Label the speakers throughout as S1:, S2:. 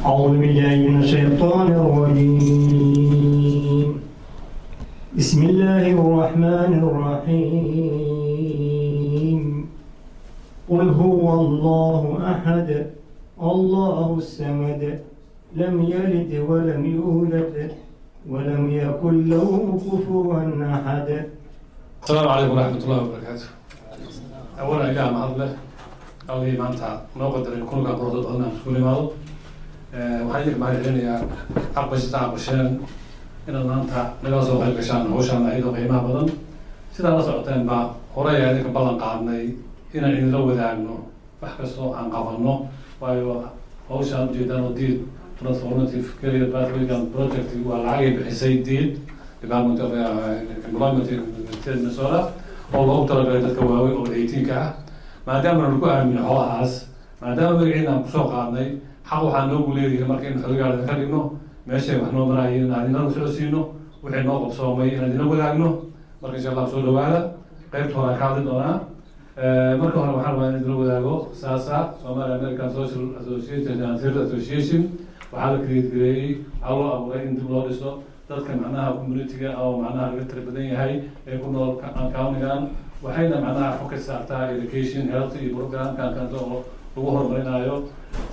S1: أعوذ بالله من الشيطان الرجيم بسم الله الرحمن الرحيم قل هو الله أحد الله الصمد لم يلد ولم يولد ولم يكن له كفوا أحد.
S2: السلام عليكم ورحمة الله وبركاته. أولا إلى mahadle awgii maanta noo qadaray kulanka quruxda badan aan isku nimaado waxaan idinka mahadcelinayaa aqbasheen inaad maanta nagala soo qayb gashaan hawshaan ayadoo qiimaha badan sidaa la socoteen baa horey aan idinka ballan qaadnay inaan idinla wadaagno wax kastoo aan qabanno waayo hawshaan ujeedaan oo deed transformative career pathway project waa lacagay bixisay deed Department of Employment in Minnesota oo loogu talagalay dadka waaweyn oo 18-ka ah maadaama lagu aamino xoolahaas maadaama magaciina aan kusoo qaadnay xaq waxaa noogu leeyahay marka in xiligaada ka dhigno meeshay wax noo marayeen inaan idinla socodsiino wixii noo qabsoomay inaan idinla wadaagno marka insha allah soo dhawaada qaybta hore ka hadli doonaa marka hore waxaan rabaa in idinla wadaago SASA Somali American Social Association and Third Association waxaa la create-gareeyey waxaa loo abuuray in dib loo dhiso dadka macnaha community-ga oo macnaha laga tira badan yahay ee ku nool county-gan waxayna macnaha focus saartaa education health iyo program-kan kanto oo lagu horumarinayo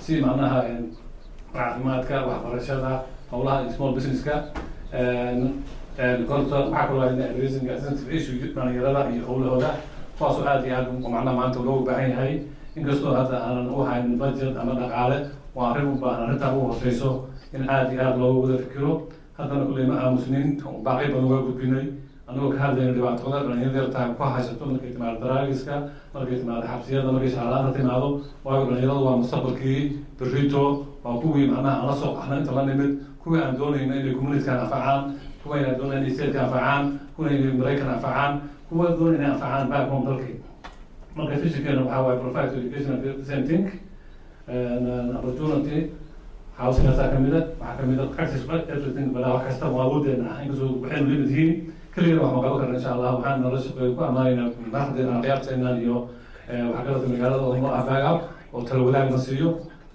S2: si macnaha caafimaadka waxbarashada howlaha small business-ka korta waxaa kaloo hayna raising sensitive issue dhalinyarada iyo howlahooda kuwaasoo aad iyo aad macnaha maanta loogu baahan yahay inkastoo hadda aanan u haynin budget ama dhaqaale waa arrin u baahan arrintaa ugu hooseyso in aad iyo aad loogu wada fikiro haddana kulley ma aamusnin baaqi badan waa gudbinay anagoo ka hadlayna dhibaatada dhalinyarada yartaa ku haysato markay timaado daraagiska markay timaado xabsiyada markay shaqalaanta timaado waayo dhalinyaradu waa mustaqbalkii berrito waa kuwii macnaha aan la soo qaxna inta la nimid kuwii aan doonayna inay community-kan anfacaan kuwa aan doonayna inay state-ka anfacaan kuwa inay Maraykan anfacaan kuwa doonayna inay anfacaan back home dalkii marka visionkeena waxaa waaye provide education and the same thing and opportunity housing-kaasaa kamid ah waxaa kamid ah access to everything balaa wax kasta waa awoodeena ah inkastoo waxaynu limid yihiin keligeena wax ma qaban karna insha allah waxaan nala shaqeeyo ku ammaanaynaa madaxdeena khiyaarteenan iyo waxgaradka magaalada oo noo afaaga oo tala wadaagna siiyo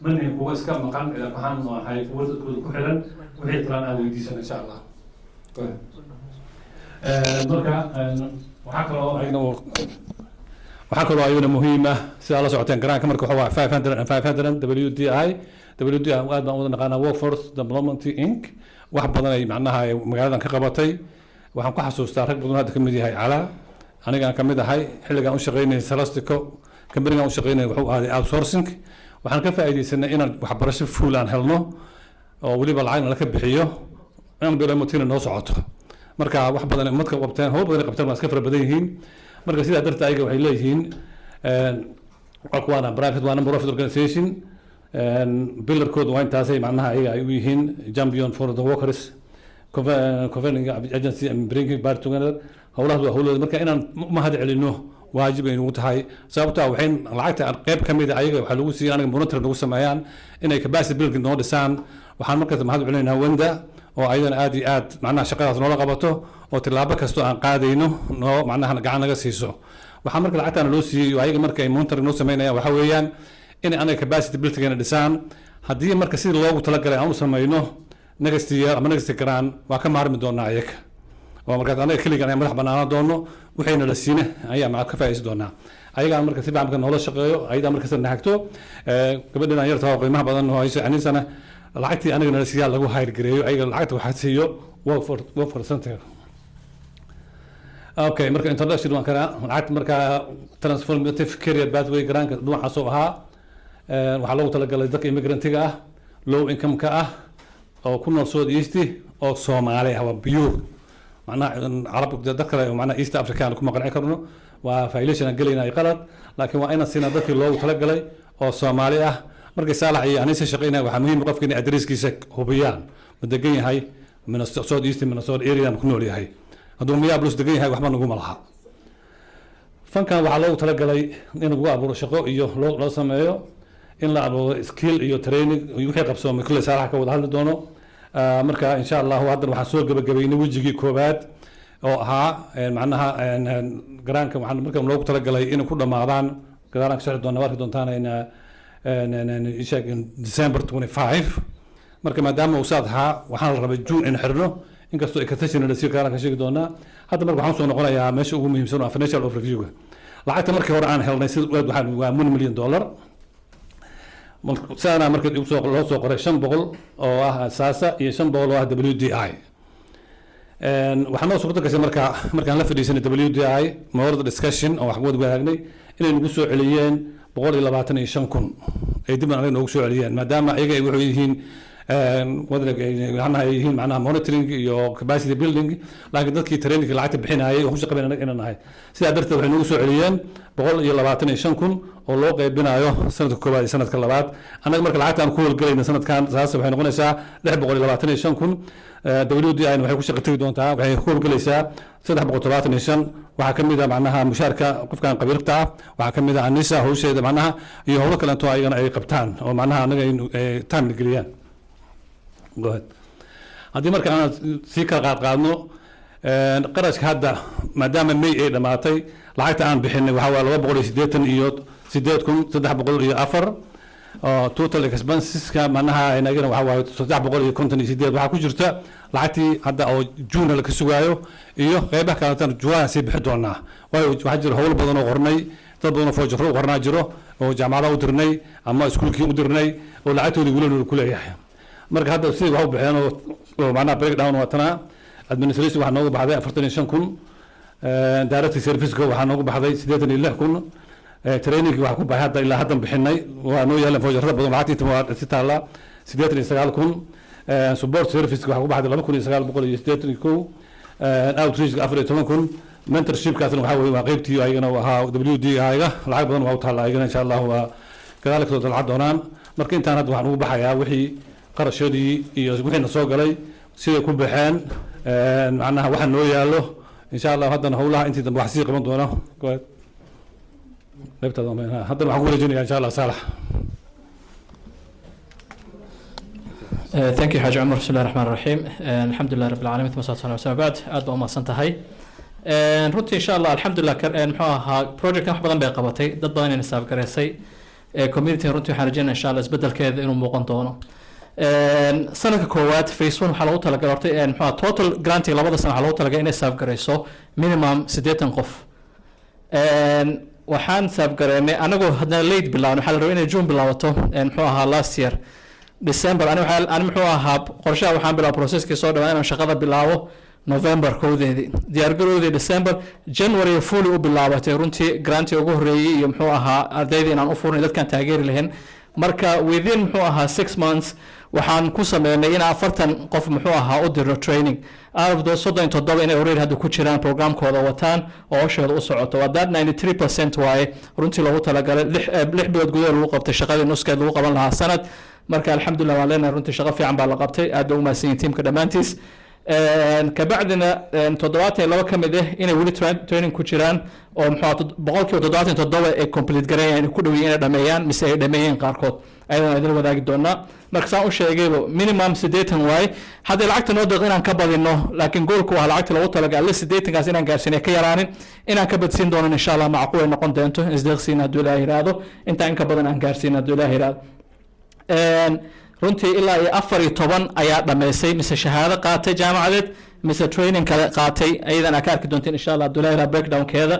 S2: manihin kuwa iska maqan waxaan ahay kuwa dadkooda ku xiran wixii talaan aan weydiisan insha allah marka waxaa kaloo ayadana muhiim ah sidaa la socoteen garaanka marka waxa waa 500 and 500 WDI aad baan wada naqaanaa Workforce Development Inc wax badan ay macnaha magaaladan ka qabatay waxaan ku xasuustaa rag badan hadda ka mid yahay calaa aniga aan ka mid ahay xilligan u shaqeynay Salastico company-gan u shaqeynay wuxuu aaday outsourcing waxaan ka faa'iideysanay inaan waxbarasho full aan helno oo waliba lacagna la ka bixiyo aan bilamotina noo socoto marka wax badan madka qabteen howl badan qabteen waa iska fara badan yihiin marka sidaa darteed ayaga waxay leeyihiin waa private waa non-profit organization billarkooda waa intaasay macnaha ayaga ay u yihiin champion for the workers governing agency and bringing back together howlahaas waa howlooda marka inaan mahad celino waajib ay nagu tahay sababtoo waxay lacagta qayb ka mid ah ayaga waxaa lagu siiyay anaga monitor nagu sameeyaan inay capacity building noo dhisaan waxaan markaas mahad celinaynaa wanda oo ayadana aad iyo aad macnaha shaqadaas noola qabato oo tilaabo kastoo aan qaadayno noo macnaha gacan naga siiso waxaa marka lacagtaana loo siiyey ayaga marka ay monitor noo sameynayaan waxaa weeyaan in anaga capacity building dhisaan haddii marka sidii loogu talagalay aan u sameyno next year ama next grant waa ka maarmi doonaa ayaga oo markaas anaga keligan ay madax banaanaan doono waxayna la siina ayaa macad ka faa'iideysan doonaa ayagaa marka si fiican noola shaqeeyo ayadaa markasta naxagto gabadhan yarta oo qiimaha badan oo hayso aninsana lacagtii anaga nala siiyaa lagu hayr gareeyo ayaga lacagta waxaa siiyo work for center okay marka introduction waan karaa lacagta marka transformative career pathway garaanka noocaas oo ahaa waxaa loogu talagalay dadka immigrant-ga ah low income-ka ah oo ku nool South East oo Soomaali ah waa pure macnaha carab dad kale oo macnaha East African kuma qanci karno waa violation aan galayna ay qalad laakiin waa inaan siinaa dadkii loogu talagalay oo Soomaali ah markay saalax iyo anisa shaqeynaa waxaa muhiim qofka in addresskiisa hubiyaan ma degan yahay Minnesota South East Minnesota area ku nool yahay hadduu miyaa plus degan yahay waxba nagu malaha fankan waxaa loogu talagalay in lagu abuuro shaqo iyo loo sameeyo in la abuuro skill iyo training iyo wixii qabsoomay kulli saalax ka wada hadli doono marka insha Allah hadda waxaan soo gabagabaynay wajigii koobaad oo ahaa macnaha garaanka waxaan marka loogu talagalay in ku dhamaadaan garaanka sharci doona warki doontaan in December 25 marka maadaama uu saadhaa waxaan la rabay June in xirno inkastoo ay ka tashanay si kala ka sheegi doonaa hadda marka waxaan soo noqonayaa meesha ugu muhiimsan oo financial overview-ga lacagta markii hore aan helnay sida waxaan waa $1 million sana marka loo soo qoray 500 oo ah asaasa iyo 500 oo ah WDI waxaan noo suurta gashay markaan la fadhiisanay WDI mawduuc discussion oo wax wada wadaagnay inay nagu soo celiyeen 125,000 ay dib aan noogu soo celiyeen maadaama ayaga ay wuxuu yihiin waxaan yihiin macnaha monitoring iyo capacity building laakiin dadkii training lacagta bixinayay oo ku shaqaynayay inaan nahay sidaa darteed waxay noogu soo celiyeen 125,000 oo loo qaybinayo sanadka koowaad iyo sanadka labaad anaga marka lacagta aan ku howlgalayna sanadkan saas waxay noqonaysaa 625,000 WDI waxay ku shaqo tagi doontaa waxay ku howlgalaysaa 375 waxaa ka mid ah macnaha mushaarka qofkan qabiilka ah waxaa ka mid ah anisa hawsheeda macnaha iyo howlo kale oo ayagana ay qabtaan oo macnaha anaga ay time geliyaan go ahead haddii marka aan sii kala qaadno qarashka hadda maadaama May ay dhamaatay lacagta aan bixinay waxa waa 288,304 total expenses ka macnaha inagana waxa waa 358 waxa ku jirta lacagtii hadda oo June la ka sugaayo iyo qaybaha kale tan July si bixi doonaa waayo waxa jira howlo badan oo qornay dad badan oo foojaro qornaa jiro oo jaamacadaha u dirnay ama iskuulkii u dirnay oo lacagtoodii weli ku leeyahay marka hadda sidii waxa u bixeen oo macnaha breakdown watana administration waxa noogu baxday 45,000 direct service go waxa noogu baxday 86,000 training waxa ku baxay hadda ilaa hadda bixinay waa noo yeelan foojaro badan lacagtii si taala 89,000 support service waxa ku baxday 2,981 outreach 14,000 mentorship kaasna waxa weeye waa qaybtii ayagana waxa WDI-ga lacag badan waa u taala ayagana insha Allah waa kadaalika soo dalcad doonaan marka intaan hadda waxaan ugu baxayaa wixii qarashadii iyo wixii soo galay sida ku baxeen macnaha waxa noo yaalo insha Allah haddana howlaha intii dambe wax sii qaban doona qaybtada haddana waxaan ku wareejinayaa insha Allah Saalax
S3: Thank you Haji Umar بسم الله الرحمن الرحيم الحمد لله رب العالمين ثم صلى الله عليه وسلم بعد aad baa mahadsantahay runtii insha Allah alxamdulillah muxuu ahaa project wax badan bay qabatay dad badan inay saaf gareysay community runtii waxaan rajaynayaa insha Allah isbedelkeeda inuu muuqan doono sanadka koowaad phase 1 waxa lagu talagalay hortay muxuu total grant labada sano waxa lagu talagalay inay saaf gareyso minimum 80 qof waxaan saaf gareynay anagoo hadda late bilaawno waxa la rabay inay June bilaabato muxuu ahaa last year December أنا محوها هاب قرشة وحامل البروسيس كيسود وأنا شغالة بالله November كودي ديارجرودي December January فولي وبالله تيرونتي جرانتي وجوه ري يمحوها أرديدي أن أفورني ده كان تأجير لهن مركا within محوها 6 months وحن كوسم إننا فرتن قف محوها أدير training أعرف ده صدق إن تضل إن أوريد هذا كوتشيران program كذا وتان أو شيء الأسرة وده 93% واي رونتي لو تلاقى لح بيود جوير الوقت تشغل النص كده الوقت لها سنة marka alxamdulillah waa leenahay runtii shaqo fiican baa la qabtay aad u mahadsanyihiin tiimka dhammaantiis kabacdina 72 ka mid ah inay weli training ku jiraan oo muxuu 77 ay complete gareeyaan ku dhaweeyeen inay dhameeyaan mise ay dhameeyeen qaarkood ayadana idin wadaagi doonaa marka saan u sheegayba minimum 80 waay haddii lacagta noo deeq inaan ka badino laakiin goolku waa lacagta lagu talagalay 80kaas inaan gaarsiinay ka yaraanin inaan ka badsiin doono insha Allah macquul ay noqon doonto isdeeqsiina hadduu Ilaahay yiraahdo inta in ka badan aan gaarsiin hadduu Ilaahay yiraahdo runtii ilaa iyo 14 ayaa dhameysay mise shahaado qaatay jaamacadeed mise training kale qaatay ayadana ka arki doonteen insha Allah Abdullahi breakdown keeda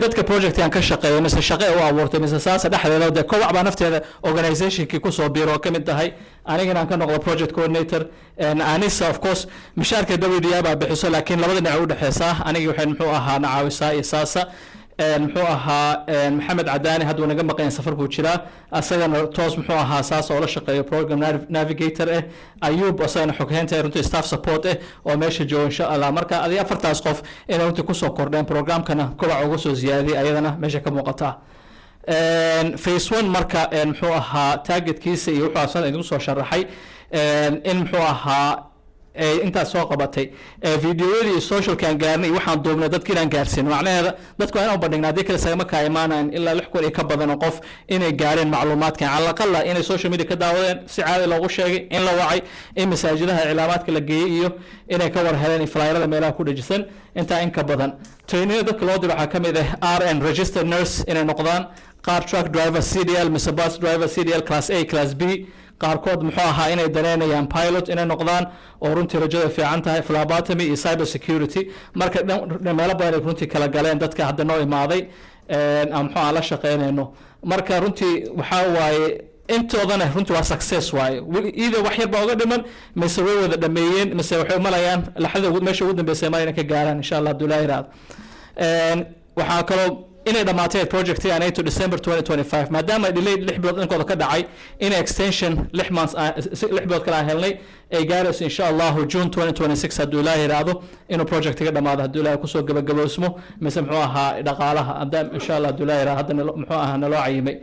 S3: dadka project aan ka shaqeeyo mise shaqo u abuurtay mise saasa dhexdeeda koox baa nafteeda organization-kii ku soo biiro ka mid tahay anigana aan ka noqdo project coordinator anisa of course mishaarka WDI baa bixiso laakiin labada dhinac u dhaxaysa aniga waxaan muxuu ahaa nacaawisaa iyo saasa muxuu ahaa maxamed cadaani hadda naga maqan safar buu jiraa asagana toos muxuu ahaa saas oo la shaqeeyo program navigator ayuub asagana xoghaynta runtii staff support oo meesha jooga insha Allah marka adii afartaas qof inay runtii ku soo kordheen programkana kobac uga soo ziyaadiyay ayadana meesha ka muuqata phase 1 marka muxuu ahaa targetkiisa iyo wuxuu asan idin soo sharaxay in muxuu ahaa inta soo qabatay fiidiyoodii social kan gaarnay waxaan duubnay dadkii aan gaarsiin macnaheeda dadku aan u bandhignaa dadka sagama ka imaanaan ilaa 6 kun ka badan qof inay gaareen macluumaadkan ala qalla inay social media ka daawadeen si caadi loogu sheegay in la wacay in masaajidaha cilaamaadka la geeyay iyo inay ka war heleen flyerada meelaha ku dhajisan inta in ka badan training dadka loo diro waxa kamid ah RN registered nurse inay noqdaan car truck driver CDL mise bus driver CDL class A class B qaarkood muxuu ahaa inay dareynayaan pilot inay noqdaan oo runtii rajada fiican tahay phlebotomy iyo cyber security marka meelo badan ay runtii kala galeen dadka hadda noo imaaday muxuu aan la shaqeynayno marka runtii waxaa waaye intoodana runtii waa success waaye either wax yar baa uga dhiman mise way wada dhameeyeen mise waxay malayaan laxada meesha ugu dambeysay ma inay ka gaaraan insha allah hadduu ilaahay yiraahdo waxaa kaloo inay dhamaatay project aan to December 2025 maadaama ay delayed 6 bilood inkooda ka dhacay in extension 6 months 6 bilood kala helnay ay gaarayso insha Allah June 2026 hadduu ilaahay yiraahdo inuu project ka dhamaado hadduu ilaahay kusoo gabagaboosmo mise muxuu ahaa dhaqaalaha hadda insha Allah hadduu ilaahay yiraahdo hadda muxuu ahaa naloo cayimay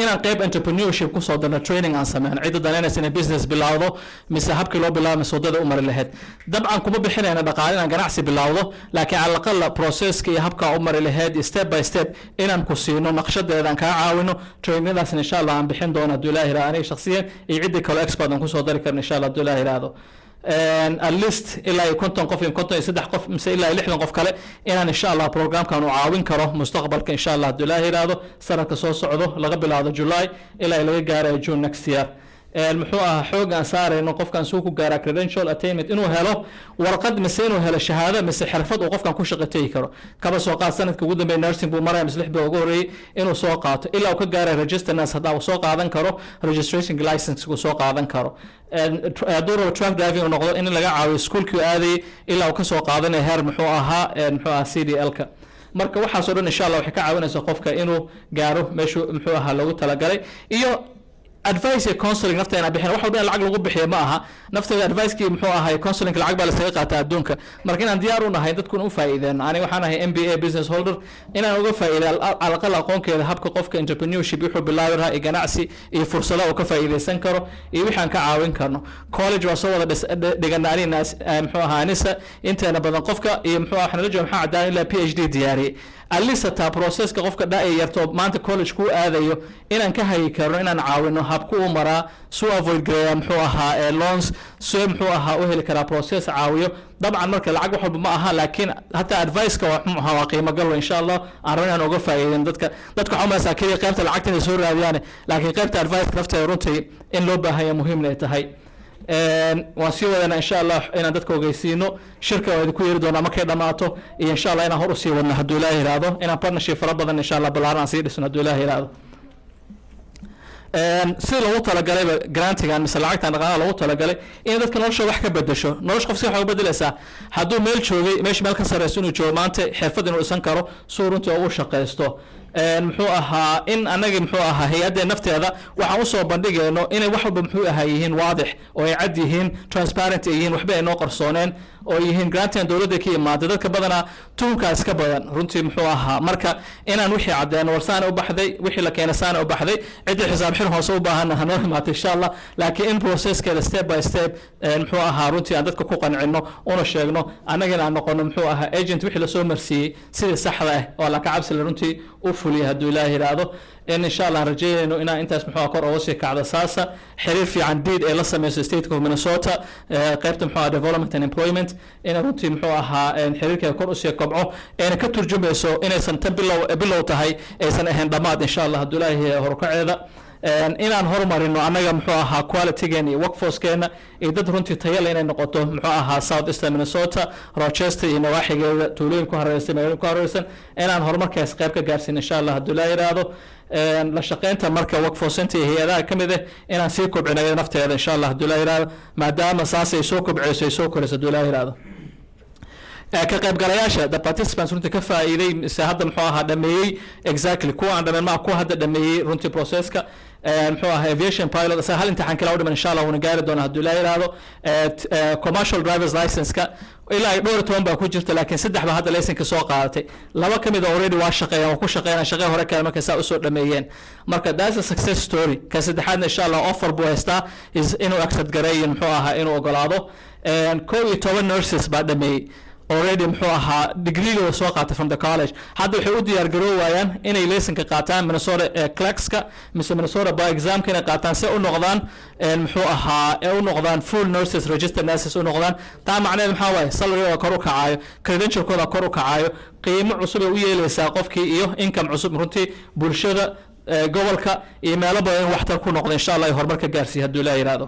S3: inaan qayb entrepreneurship ku soo darno training aan sameeyno cid danaynays inay business bilowdo mise habkii loo bilaabo mise wadada u mari lahayd dabcan kuma bixinayna dhaqaale inaan ganacsi bilowdo laakiin cala aqal processka iyo habka u mari lahayd step by step inaan ku siino naqshadeeda aan kaa caawino trainingadaas insha Allah aan bixin doono hadduu ilaahay yiraahdo aniga shakhsiyan iyo cidii kale expert aan ku soo dari karno insha Allah hadduu ilaahay yiraahdo at least ilaa 50 qof iyo 53 qof mise ilaa 60 qof kale inaan insha Allah programkan u caawin karo mustaqbalka insha Allah hadduu ilaahay yiraahdo sanadka soo socdo laga bilaabo July ilaa laga gaaro June next year muxuu ahaa xoog aan saarayno qofkan suu ku gaara credential attainment inuu helo warqad mise inuu helo shahaado mise xirfad uu qofkan ku shaqeeyay karo kaba soo qaad sanadka ugu dambeeyay nursing buu maray mise 6 bilood ugu horeeyay inuu soo qaato ilaa uu ka gaaro register nurse hadaa uu soo qaadan karo registration license uu soo qaadan karo hadduu truck driving uu noqdo in laga caawiyo schoolkii aaday ilaa uu ka soo qaadanayo heer muxuu ahaa CDL-ka marka waxaas oo dhan insha Allah waxay ka caawinaysaa qofka inuu gaaro meeshu muxuu ahaa lagu talagalay iyo advice iyo counseling nafteena bixin wax walba lacag lagu bixiyo ma aha nafteeda advice-kii muxuu ahaa counseling lacag baa la saga qaataa adduunka marka inaan diyaar u nahay dadkuna u faa'iideen aniga waxaan ahay MBA business holder inaan uga faa'iideeyo alaqal aqoonkeeda habka qofka entrepreneurship wuxuu bilaabi lahaa iyo ganacsi iyo fursado uu ka faa'iideysan karo iyo wixaan ka caawin karno college waa soo wada dhiganaanina muxuu ahaa anisa inteena badan qofka iyo muxuu ahaa xanala jooga maxaa cadaan ilaa PhD diyaariyay alisa ta processka qofka dhaay yarto maanta college ku aadayo inaan ka hayi karno inaan caawino habku u maraa soo avoid gareeya muxuu ahaa loans soo muxuu ahaa u heli karaa process caawiyo dabcan marka lacag wax walba ma aha laakiin hatta advice-ka waa qiimo gal insha Allah aan rabnaan uga faa'iideen dadka waxuma saakiray qaybta lacagta soo raadiyaan laakiin qaybta advice nafteeda runtii in loo baahan yahay muhiim ay tahay waan sii wadana insha Allah inaan dadka ogeysiino shirka oo ku yeeri doona markay dhamaato iyo insha Allah inaan hor u sii wadno hadduu ilaahay yiraahdo inaan partnership fara badan insha Allah balaaran sii dhisno hadduu ilaahay yiraahdo sida loogu talagalay grantigan mise lacagtan dhaqaalaha loogu talagalay in dadka nolosha wax ka bedesho nolosha qofsi waxa u bedelaysaa hadduu meel joogay meesha meel ka sareyso inuu joogo maanta xirfad inuu dhisan karo suu runtii ugu shaqaysto muxuu ahaa in anaga muxuu ahaa hay'adda nafteeda waxaan u soo bandhigayno inay wax walba muxuu ahaa yihiin waadix oo ay cad yihiin transparent yihiin waxba ay noo qarsooneen oo yihiin grantigan dowladda ka imaada dadka badanaa tuunkaas ka badan runtii muxuu ahaa marka inaan wixii caddeeno warsaana u baxday wixii la keenay saana u baxday cidii xisaab xir hoose u baahan hanoo imaato insha Allah laakiin in processkeeda step by step muxuu ahaa runtii aan dadka ku qancino una sheegno anagana aan noqono muxuu ahaa agent wixii la soo marsiiyay sidii saxda ah oo la ka cabsi runtii u fuliyo hadduu ilaahay yiraahdo in sha Allah rajeeyno inaan intaas muxuu kor uga sii kacdo saasa xiriir fiican deed ee la sameeyo state of Minnesota qaybta muxuu development and employment in runtii muxuu ahaa xiriirka kor u sii kobco ee ka turjumayso inaysan tan bilow tahay aysan ahayn dhamaad insha Allah hadduu ilaahay horkaceeda inaan horumarino anaga muxuu ahaa quality-geena iyo workforce-keena iyo dad runtii tayo leh inay noqoto muxuu ahaa South Eastern Minnesota Rochester iyo nawaaxigeeda tuulooyin ku hareeraysan magaalooyin ku hareeraysan inaan horumarkaas qayb ka gaarsiin insha Allah hadduu ilaahay yiraahdo la shaqeynta marka workforce inta hay'adaha kamid ah inaan sii kobcinayo nafteeda insha Allah hadduu ilaahay yiraahdo maadaama saas ay soo kobcayso ay soo korayso hadduu ilaahay yiraahdo ka qaybgalayaasha the participants runtii ka faa'iiday mise hadda muxuu ahaa dhameeyey exactly kuwa aan dhameen ma kuwa hadda dhameeyey runtii processka muxuu ahaa aviation pilot asa hal imtixaan kala u dhiman insha Allah wana gaari doona hadduu ilaahay yiraahdo commercial drivers license-ka ilaa ay dhowr toban baa ku jirta laakiin saddex baa hadda laysanka soo qaadatay laba kamid ah already waa shaqeeyaan oo ku shaqeeyaan shaqo hore kale markay saa u soo dhameeyeen marka that's a success story ka saddexaadna insha Allah offer buu haystaa is inuu accept gareeyo muxuu ahaa inuu ogolaado 12 nurses baa dhameeyay already muxuu ahaa degree-ga soo qaatay from the college hadda waxay u diyaar garoowayaan inay laysanka qaataan Minnesota clerks-ka mise Minnesota bar exam-ka inay qaataan si u noqdaan muxuu ahaa u noqdaan full nurses registered nurses u noqdaan taa macnaheedu maxaa waaye salary-ga kor u kacayo credential-kooda kor u kacayo qiimo cusub ay u yeelaysaa qofkii iyo income cusub runtii bulshada gobolka iyo meelo badan in waxtar ku noqdo insha allah ay horumarka gaarsiiyo hadduu ilaahay yiraahdo